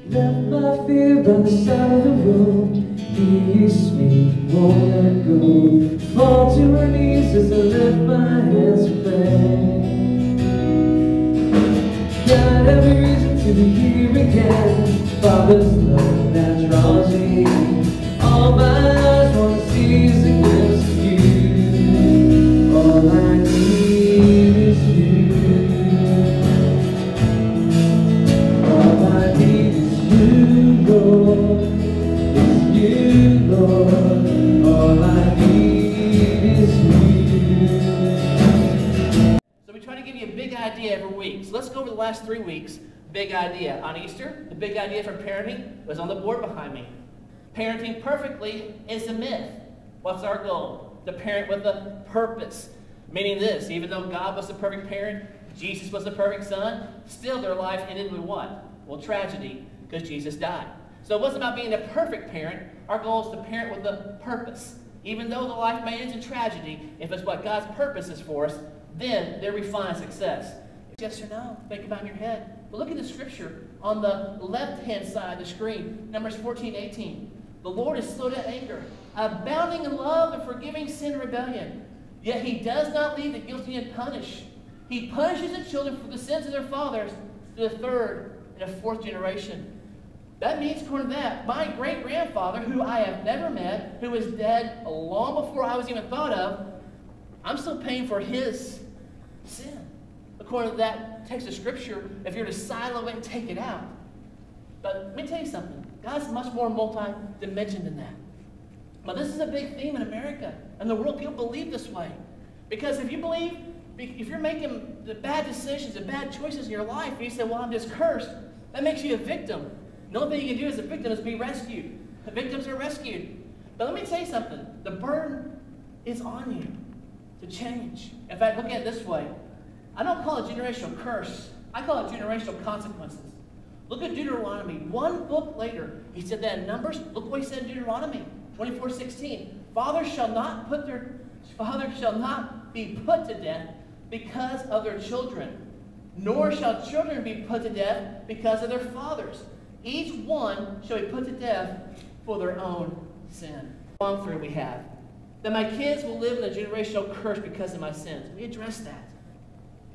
Left my fear by the side of the road. He used me, won't let go. Fall to my knees as I lift my hands to pray. Got every reason to be here again. Father's love that draws me. All my eyes want to see is a glimpse of you. All I need is you. All I need is you, Lord. Is you, Lord. All I need is you. So we try to give you a big idea every week. So let's go over the last 3 weeks. Big idea. On Easter, the big idea for parenting was on the board behind me. Parenting perfectly is a myth. What's our goal? To parent with a purpose. Meaning this, even though God was the perfect parent, Jesus was the perfect son, still their life ended with what? Well, tragedy, because Jesus died. So it wasn't about being a perfect parent. Our goal is to parent with a purpose. Even though the life may end in tragedy, if it's what God's purpose is for us, then there we find success. Yes or no? Think about it in your head. But look at the scripture on the left-hand side of the screen, Numbers 14:18. The Lord is slow to anger, abounding in love and forgiving sin and rebellion. Yet he does not leave the guilty unpunished. He punishes the children for the sins of their fathers to the third and the fourth generation. That means, according to that, my great-grandfather, who I have never met, who was dead long before I was even thought of, I'm still paying for his sin. According to that text of scripture, if you're to silo it and take it out. But let me tell you something. God's much more multi-dimensional than that. But this is a big theme in America and the world. People believe this way. Because if you believe, if you're making the bad decisions, the bad choices in your life, and you say, well, I'm just cursed, that makes you a victim. The only thing you can do as a victim is be rescued. The victims are rescued. But let me tell you something. The burden is on you to change. In fact, look at it this way. I don't call it generational curse. I call it generational consequences. Look at Deuteronomy. One book later, he said that in Numbers. Look what he said in Deuteronomy 24:16. Fathers shall not be put to death because of their children, nor shall children be put to death because of their fathers. Each one shall be put to death for their own sin. On through we have that my kids will live in a generational curse because of my sins. We address that.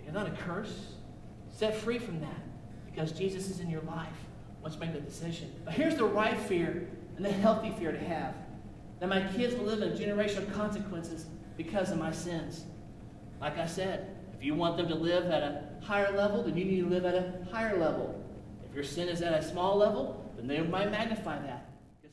You're not a curse. Set free from that. Because Jesus is in your life. Once you make the decision. But here's the right fear and the healthy fear to have. That my kids will live in generational consequences because of my sins. Like I said, if you want them to live at a higher level, then you need to live at a higher level. If your sin is at a small level, then they might magnify that.